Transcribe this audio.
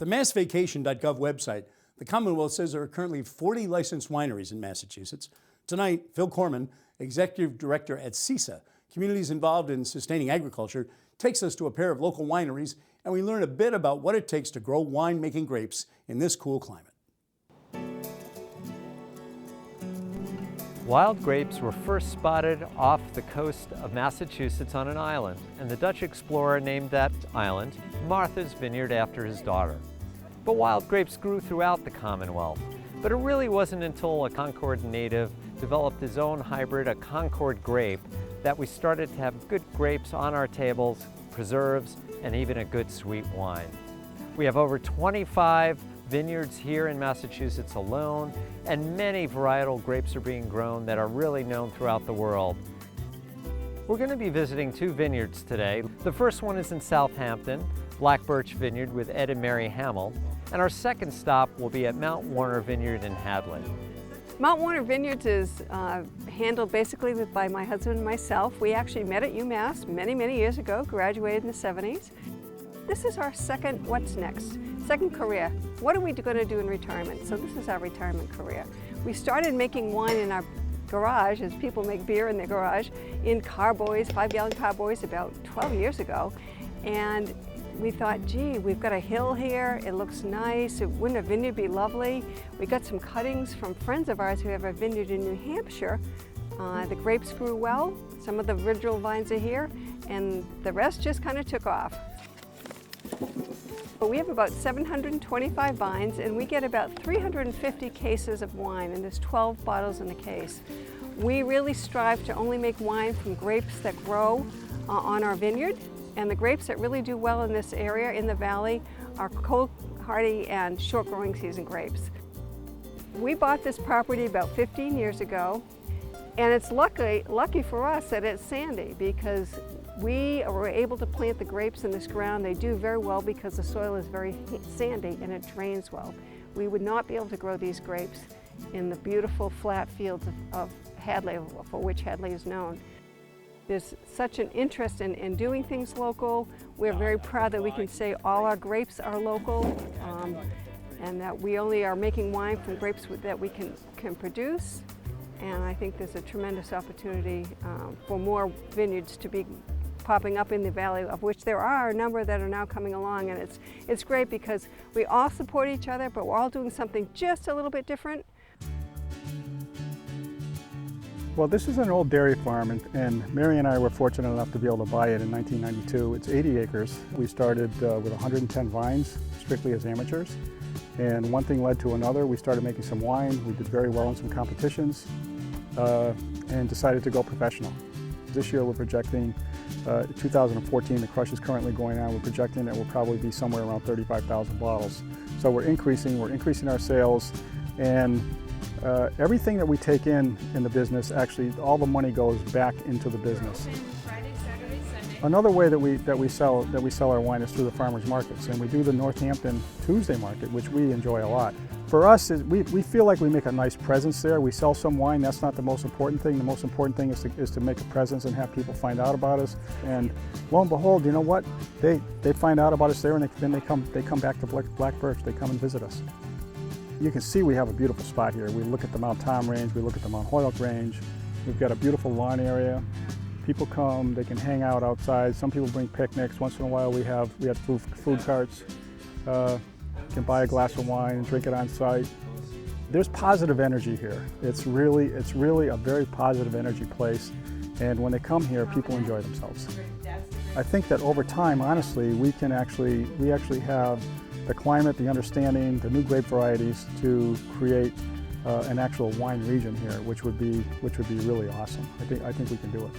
the massvacation.gov website, the Commonwealth says there are currently 40 licensed wineries in Massachusetts. Tonight, Phil Corman, Executive Director at CISA, Communities Involved in Sustaining Agriculture, takes us to a pair of local wineries, and we learn a bit about what it takes to grow wine-making grapes in this cool climate. Wild grapes were first spotted off the coast of Massachusetts on an island, and the Dutch explorer named that island Martha's Vineyard after his daughter. But wild grapes grew throughout the Commonwealth. But it really wasn't until a Concord native developed his own hybrid, a Concord grape, that we started to have good grapes on our tables, preserves, and even a good sweet wine. We have over 25 vineyards here in Massachusetts alone, and many varietal grapes are being grown that are really known throughout the world. We're going to be visiting two vineyards today. The first one is in Southampton, Black Birch Vineyard with Ed and Mary Hamill, and our second stop will be at Mount Warner Vineyard in Hadley. Mount Warner Vineyards is handled basically by my husband and myself. We actually met at UMass many years ago, graduated in the 70s. This is our second career. What are we going to do in retirement? So this is our retirement career. We started making wine in our garage, as people make beer in their garage, in carboys, 5-gallon carboys, about 12 years ago. And we thought, gee, we've got a hill here, it looks nice, wouldn't a vineyard be lovely? We got some cuttings from friends of ours who have a vineyard in New Hampshire. The grapes grew well, some of the original vines are here, and the rest just kind of took off. We have about 725 vines, and we get about 350 cases of wine, and there's 12 bottles in a case. We really strive to only make wine from grapes that grow on our vineyard, and the grapes that really do well in this area, in the valley, are cold, hardy, and short growing season grapes. We bought this property about 15 years ago, and it's lucky for us that it's sandy, because we were able to plant the grapes in this ground. They do very well because the soil is very sandy and it drains well. We would not be able to grow these grapes in the beautiful flat fields of Hadley, for which Hadley is known. There's such an interest in doing things local. We're very proud that we can say all our grapes are local, and that we only are making wine from grapes that we can produce. And I think there's a tremendous opportunity for more vineyards to be popping up in the valley, of which there are a number that are now coming along, and it's great because we all support each other, but we're all doing something just a little bit different. Well, this is an old dairy farm, and Mary and I were fortunate enough to be able to buy it in 1992. It's 80 acres. We started with 110 vines, strictly as amateurs, and one thing led to another. We started making some wine. We did very well in some competitions, and decided to go professional. This year we're projecting 2014, the crush is currently going on. We're projecting it will probably be somewhere around 35,000 bottles. So we're increasing our sales, and everything that we take in the business, actually all the money goes back into the business. Another way that we sell our wine is through the farmers markets, and we do the Northampton Tuesday market, which we enjoy a lot. For us, we feel like we make a nice presence there. We sell some wine. That's not the most important thing. The most important thing is to make a presence and have people find out about us. And lo and behold, you know what? They find out about us there, and then they come back to Black Birch. They come and visit us. You can see we have a beautiful spot here. We look at the Mount Tom range. We look at the Mount Holyoke range. We've got a beautiful lawn area. People come. They can hang out outside. Some people bring picnics. Once in a while, we have food carts. You can buy a glass of wine and drink it on site. There's positive energy here. It's really a very positive energy place, and when they come here, people enjoy themselves. I think that over time, honestly, we actually have the climate, the understanding, the new grape varieties to create an actual wine region here, which would be really awesome. I think we can do it.